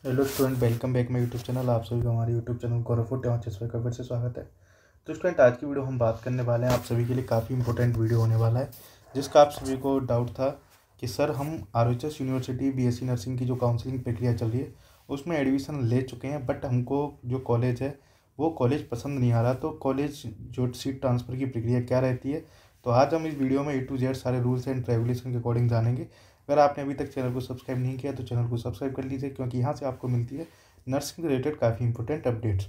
Hello student, welcome back my YouTube channel. आप सभी का हमारे यूट्यूब चैनल गौरव टेक्नोलॉजी का फिर से स्वागत है। तो स्टूडेंट, आज की वीडियो हम बात करने वाले हैं, आप सभी के लिए काफ़ी इंपॉर्टेंट वीडियो होने वाला है, जिसका आप सभी को डाउट था कि सर हम आरएचएस यूनिवर्सिटी बीएससी नर्सिंग की जो काउंसलिंग प्रक्रिया चल रही है उसमें एडमिशन ले चुके हैं, बट हमको जो कॉलेज है वो कॉलेज पसंद नहीं आ रहा। तो कॉलेज जो सीट ट्रांसफ़र की प्रक्रिया क्या रहती है, तो आज हम इस वीडियो में A to Z सारे रूल्स एंड रेगुलेशन के अकॉर्डिंग जानेंगे। अगर आपने अभी तक चैनल को सब्सक्राइब नहीं किया तो चैनल को सब्सक्राइब कर लीजिए, क्योंकि यहाँ से आपको मिलती है नर्सिंग से रिलेटेड काफ़ी इंपॉर्टेंट अपडेट्स।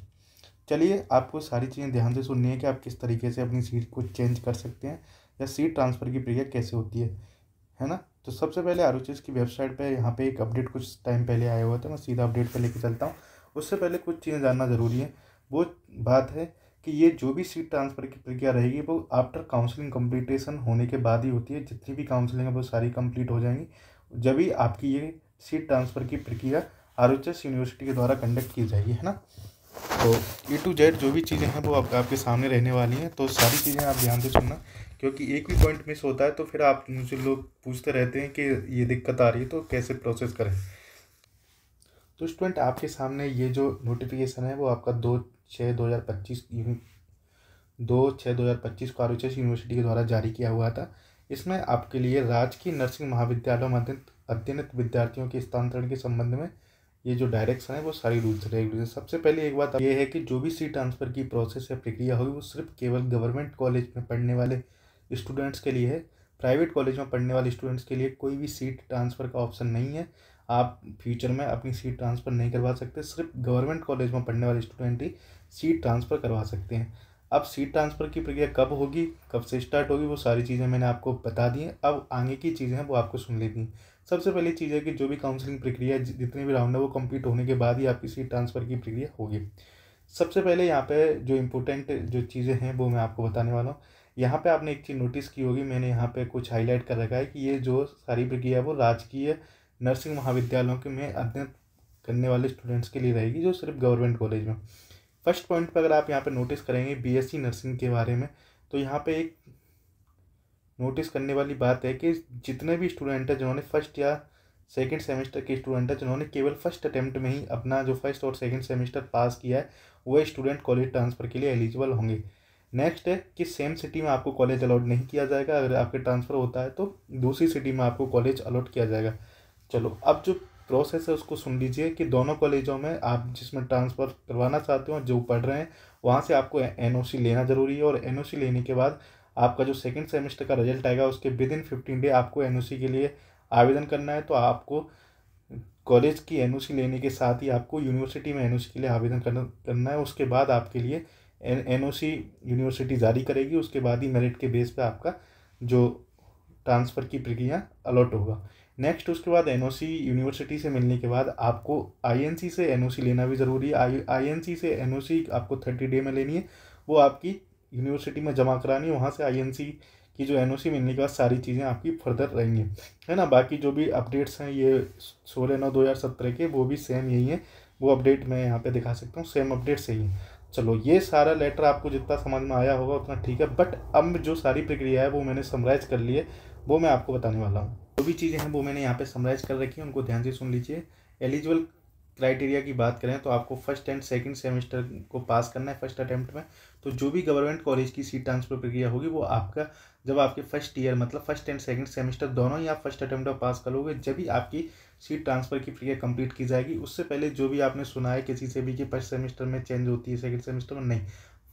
चलिए, आपको सारी चीज़ें ध्यान से सुननी है कि आप किस तरीके से अपनी सीट को चेंज कर सकते हैं या सीट ट्रांसफ़र की प्रक्रिया कैसे होती है ना। तो सबसे पहले आरओएचएस की वेबसाइट पे यहाँ पे एक अपडेट कुछ टाइम पहले आया हुआ था, मैं सीधा अपडेट पे लेके चलता हूँ। उससे पहले कुछ चीज़ें जानना ज़रूरी है। वो बात है कि ये जो भी सीट ट्रांसफ़र की प्रक्रिया रहेगी वो आफ्टर काउंसलिंग कंप्लीटेशन होने के बाद ही होती है। जितनी भी काउंसलिंग है वो सारी कंप्लीट हो जाएंगी जब भी आपकी ये सीट ट्रांसफ़र की प्रक्रिया आरओएचएस यूनिवर्सिटी के द्वारा कंडक्ट की जाएगी, है ना। तो A to Z जो भी चीज़ें हैं वो आपके सामने रहने वाली हैं, तो सारी चीज़ें आप ध्यान से सुनना, क्योंकि एक भी पॉइंट मिस होता है तो फिर आप मुझे लोग पूछते रहते हैं कि ये दिक्कत आ रही है तो कैसे प्रोसेस करें। तो स्टूडेंट, आपके सामने ये जो नोटिफिकेशन है वो आपका 2/6/2025 को आरओएचएस यूनिवर्सिटी के द्वारा जारी किया हुआ था। इसमें आपके लिए राजकीय नर्सिंग महाविद्यालयों में अध्ययनरत विद्यार्थियों के स्थानांतरण के संबंध में ये जो डायरेक्शन है वो सारी रूल्स रेगुलेशन। सबसे पहले एक बात ये है कि जो भी सीट ट्रांसफ़र की प्रोसेस या प्रक्रिया होगी वो सिर्फ केवल गवर्नमेंट कॉलेज में पढ़ने वाले स्टूडेंट्स के लिए है। प्राइवेट कॉलेज में पढ़ने वाले स्टूडेंट्स के लिए कोई भी सीट ट्रांसफ़र का ऑप्शन नहीं है। आप फ्यूचर में अपनी सीट ट्रांसफ़र नहीं करवा सकते, सिर्फ गवर्नमेंट कॉलेज में पढ़ने वाले स्टूडेंट ही सीट ट्रांसफ़र करवा सकते हैं। अब सीट ट्रांसफ़र की प्रक्रिया कब होगी, कब से स्टार्ट होगी, वो सारी चीज़ें मैंने आपको बता दी हैं। अब आगे की चीज़ें हैं वो आपको सुन लेनी हैं। सबसे पहली चीज़ है कि जो भी काउंसलिंग प्रक्रिया जितने भी राउंड है वो कंप्लीट होने के बाद ही आपकी सीट ट्रांसफ़र की प्रक्रिया होगी। सबसे पहले यहाँ पे जो इम्पोर्टेंट जो चीज़ें हैं वो मैं आपको बताने वाला हूँ। यहाँ पे आपने एक चीज़ नोटिस की होगी, मैंने यहाँ पे कुछ हाईलाइट कर रखा है कि ये जो सारी प्रक्रिया है वो राजकीय नर्सिंग महाविद्यालयों के में अध्ययन करने वाले स्टूडेंट्स के लिए रहेगी, जो सिर्फ गवर्नमेंट कॉलेज में। फर्स्ट पॉइंट पर अगर आप यहाँ पे नोटिस करेंगे बीएससी नर्सिंग के बारे में, तो यहाँ पे एक नोटिस करने वाली बात है कि जितने भी स्टूडेंट हैं जिन्होंने फर्स्ट या सेकंड सेमेस्टर के स्टूडेंट हैं जिन्होंने केवल फर्स्ट अटेम्प्ट में ही अपना जो फर्स्ट और सेकंड सेमेस्टर पास किया है वो स्टूडेंट कॉलेज ट्रांसफ़र के लिए एलिजिबल होंगे। नेक्स्ट है कि सेम सिटी में आपको कॉलेज अलॉट नहीं किया जाएगा। अगर आपके ट्रांसफ़र होता है तो दूसरी सिटी में आपको कॉलेज अलॉट किया जाएगा। चलो, अब जो प्रोसेस है उसको सुन लीजिए कि दोनों कॉलेजों में आप जिसमें ट्रांसफ़र करवाना चाहते हो जो पढ़ रहे हैं वहाँ से आपको एनओसी लेना ज़रूरी है, और एनओसी लेने के बाद आपका जो सेकंड सेमेस्टर का रिजल्ट आएगा उसके विद इन 15 डे आपको एनओसी के लिए आवेदन करना है। तो आपको कॉलेज की एनओसी लेने के साथ ही आपको यूनिवर्सिटी में एनओसी के लिए आवेदन करना है। उसके बाद आपके लिए एनओसी यूनिवर्सिटी जारी करेगी, उसके बाद ही मेरिट के बेस पे आपका जो ट्रांसफ़र की प्रक्रिया अलॉट होगा। नेक्स्ट, उसके बाद एनओसी यूनिवर्सिटी से मिलने के बाद आपको आईएनसी से एनओसी लेना भी ज़रूरी है। आईएनसी से एनओसी आपको 30 डे में लेनी है, वो आपकी यूनिवर्सिटी में जमा करानी है। वहाँ से आईएनसी की जो एनओसी मिलने के बाद सारी चीज़ें आपकी फर्दर रहेंगी, है ना। बाकी जो भी अपडेट्स हैं ये 16/9/2017 के, वो भी सेम यही है। वो अपडेट मैं यहाँ पे दिखा सकता हूँ, सेम अपडेट से ही। चलो, ये सारा लेटर आपको जितना समझ में आया होगा उतना ठीक है, बट अब जो सारी प्रक्रिया है वो मैंने समराइज़ कर ली है, वो मैं आपको बताने वाला हूँ। जो भी चीज़ें हैं वो मैंने यहाँ पे समराइज़ कर रखी है, उनको ध्यान से सुन लीजिए। एलिजिबल क्राइटेरिया की बात करें तो आपको फर्स्ट एंड सेकंड सेमेस्टर को पास करना है फर्स्ट अटेम्प्ट में। तो जो भी गवर्नमेंट कॉलेज की सीट ट्रांसफ़र प्रक्रिया होगी वो आपका जब आपके फर्स्ट ईयर मतलब फर्स्ट एंड सेकंड सेमेस्टर दोनों ही आप फर्स्ट अटेम्प्ट में पास करोगे, जब भी आपकी सीट ट्रांसफ़र की प्रक्रिया कंप्लीट की जाएगी। उससे पहले जो भी आपने सुना है किसी से भी कि फर्स्ट सेमेस्टर में चेंज होती है सेकंड सेमेस्टर में, नहीं,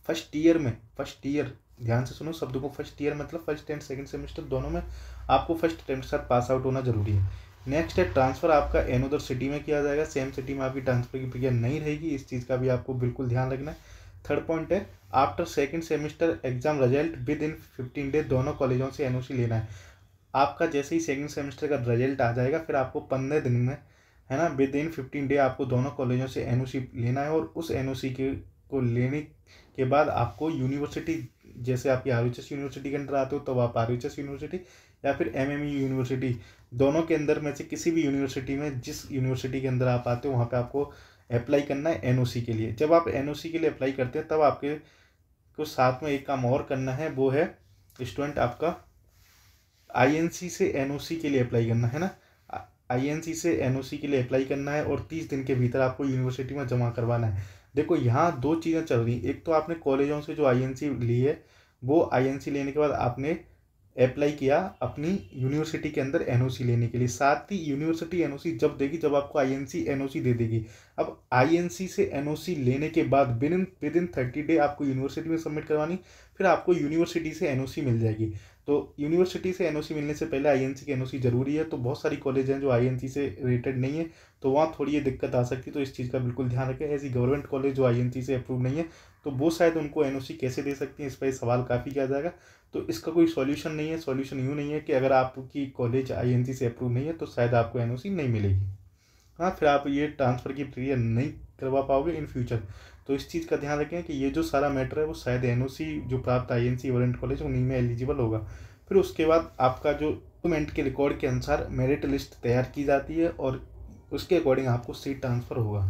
फर्स्ट ईयर में, फर्स्ट ईयर, ध्यान से सुनो शब्द को, फर्स्ट ईयर मतलब फर्स्ट एंड सेकंड सेमेस्टर दोनों में आपको फर्स्ट अटेम्प्ट के साथ पास आउट होना जरूरी है। नेक्स्ट है ट्रांसफ़र आपका एनोदर सिटी में किया जाएगा, सेम सिटी में आपकी ट्रांसफ़र की प्रक्रिया नहीं रहेगी, इस चीज़ का भी आपको बिल्कुल ध्यान रखना है। थर्ड पॉइंट है after second semester exam result with in 15 day दोनों कॉलेजों से एनओसी लेना है। आपका जैसे ही सेकंड सेमेस्टर का रिजल्ट आ जाएगा फिर आपको 15 दिन में, है ना, विद इन 15 डे आपको दोनों कॉलेजों से एनओसी लेना है। और उस एनओसी के को लेने के बाद आपको यूनिवर्सिटी, जैसे आपकी आरएचएस यूनिवर्सिटी के अंदर आते हो तो आप आरएचएस यूनिवर्सिटी या फिर एमएमयू यूनिवर्सिटी, दोनों के अंदर में से किसी भी यूनिवर्सिटी में, जिस यूनिवर्सिटी के अंदर आप आते हो वहाँ पे आपको अप्लाई करना है एनओसी के लिए। जब आप एनओसी के लिए अप्लाई करते हैं तब आपके को साथ में एक काम और करना है, वो है स्टूडेंट आपका आईएनसी से एनओसी के लिए अप्लाई करना है ना। आईएनसी से एनओसी के लिए अप्लाई करना है और 30 दिन के भीतर आपको यूनिवर्सिटी में जमा करवाना है। देखो यहाँ दो चीज़ें चल रही, एक तो आपने कॉलेजों से जो आईएनसी ली है, वो आईएनसी लेने के बाद आपने अप्लाई किया अपनी यूनिवर्सिटी के अंदर एनओसी लेने के लिए, साथ ही यूनिवर्सिटी एनओसी जब देगी जब आपको आईएनसी एनओसी दे देगी। अब आईएनसी से एनओसी लेने के बाद विद इन 30 डे आपको यूनिवर्सिटी में सबमिट करवानी, फिर आपको यूनिवर्सिटी से एनओसी मिल जाएगी। तो यूनिवर्सिटी से एनओसी मिलने से पहले आईएनसी की एनओसी जरूरी है। तो बहुत सारी कॉलेज हैं जो आईएनसी से रिलेटेड नहीं है, तो वहाँ थोड़ी ये दिक्कत आ सकती है, तो इस चीज़ का बिल्कुल ध्यान रखें। ऐसी गवर्नमेंट कॉलेज जो आईएनसी से अप्रूव नहीं है, तो वो शायद उनको एनओसी कैसे दे सकती हैं, इस पर सवाल काफ़ी किया जाएगा। तो इसका कोई सॉल्यूशन नहीं है। सॉल्यूशन यूँ नहीं है कि अगर आपकी कॉलेज आईएनसी से अप्रूव नहीं है तो शायद आपको एनओसी नहीं मिलेगी। हाँ, फिर आप ये ट्रांसफ़र की प्रक्रिया नहीं करवा पाओगे इन फ्यूचर। तो इस चीज़ का ध्यान रखें कि ये जो सारा मैटर है वो शायद एनओसी जो प्राप्त आईएनसी गवर्नमेंट कॉलेज उन्हीं में एलिजिबल होगा। फिर उसके बाद आपका जो डॉक्यूमेंट के रिकॉर्ड के अनुसार मेरिट लिस्ट तैयार की जाती है और उसके अकॉर्डिंग आपको सीट ट्रांसफ़र होगा।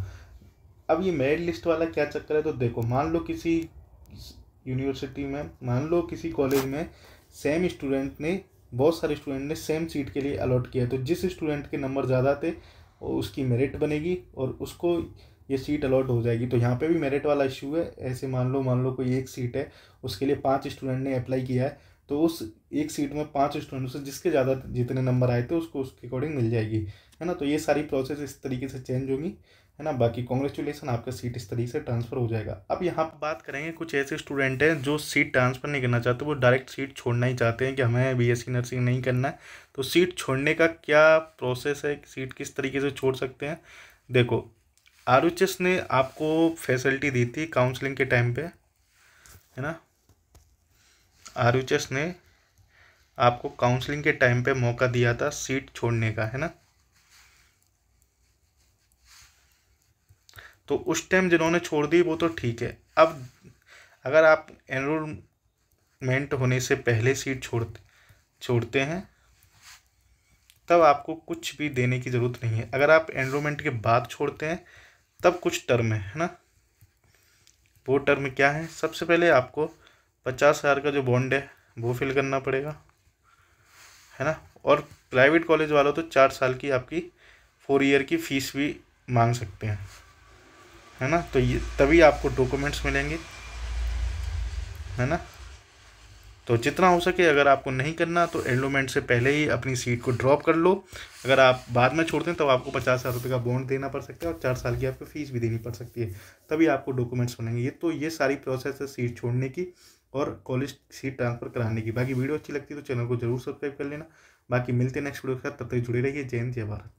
अब ये मेरिट लिस्ट वाला क्या चक्कर है, तो देखो मान लो किसी यूनिवर्सिटी में, मान लो किसी कॉलेज में सेम स्टूडेंट ने, बहुत सारे स्टूडेंट ने सेम सीट के लिए अलॉट किया है, तो जिस स्टूडेंट के नंबर ज़्यादा थे उसकी मेरिट बनेगी और उसको ये सीट अलॉट हो जाएगी। तो यहाँ पे भी मेरिट वाला इशू है। ऐसे मान लो कोई एक सीट है, उसके लिए 5 स्टूडेंट ने अप्लाई किया है, तो उस एक सीट में 5 स्टूडेंट से जिसके ज़्यादा जितने नंबर आए थे उसको उसके अकॉर्डिंग मिल जाएगी, है ना। तो ये सारी प्रोसेस इस तरीके से चेंज होगी, है ना। बाकी कॉन्ग्रेचुलेसन, आपका सीट इस तरीके से ट्रांसफ़र हो जाएगा। अब यहाँ पर बात करेंगे कुछ ऐसे स्टूडेंट हैं जो सीट ट्रांसफ़र नहीं करना चाहते, वो डायरेक्ट सीट छोड़ना ही चाहते हैं कि हमें बीएससी नर्सिंग नहीं करना है। तो सीट छोड़ने का क्या प्रोसेस है, सीट किस तरीके से छोड़ सकते हैं। देखो, आरएचएस ने आपको फैसिलिटी दी थी काउंसलिंग के टाइम पे, है ना। आरएचएस ने आपको काउंसलिंग के टाइम पे मौका दिया था सीट छोड़ने का, है ना। तो उस टाइम जिन्होंने छोड़ दी वो तो ठीक है। अब अगर आप एनरोलमेंट होने से पहले सीट छोड़ते हैं तब आपको कुछ भी देने की ज़रूरत नहीं है। अगर आप एनरोलमेंट के बाद छोड़ते हैं तब कुछ टर्म है ना। वो टर्म क्या है, सबसे पहले आपको 50,000 का जो बॉन्ड है वो फिल करना पड़ेगा, है ना। और प्राइवेट कॉलेज वालों तो 4 साल की आपकी 4 ईयर की फ़ीस भी मांग सकते हैं, है ना। तो ये तभी आपको डॉक्यूमेंट्स मिलेंगे, है ना। तो जितना हो सके, अगर आपको नहीं करना तो एनरोलमेंट से पहले ही अपनी सीट को ड्रॉप कर लो। अगर आप बाद में छोड़ते हैं तो आपको 50,000 रुपये का बॉन्ड देना पड़ सकता है और 4 साल की आपको फीस भी देनी पड़ सकती है, तभी आपको डॉक्यूमेंट्स बनेंगे। ये सारी प्रोसेस है सीट छोड़ने की और कॉलेज सीट ट्रांसफ़र कराने की। बाकी वीडियो अच्छी लगती है तो चैनल को जरूर सब्सक्राइब कर लेना। बाकी मिलते हैं नेक्स्ट वीडियो के साथ, तब तक जुड़े रहिए। जय हिंद, जय भारत।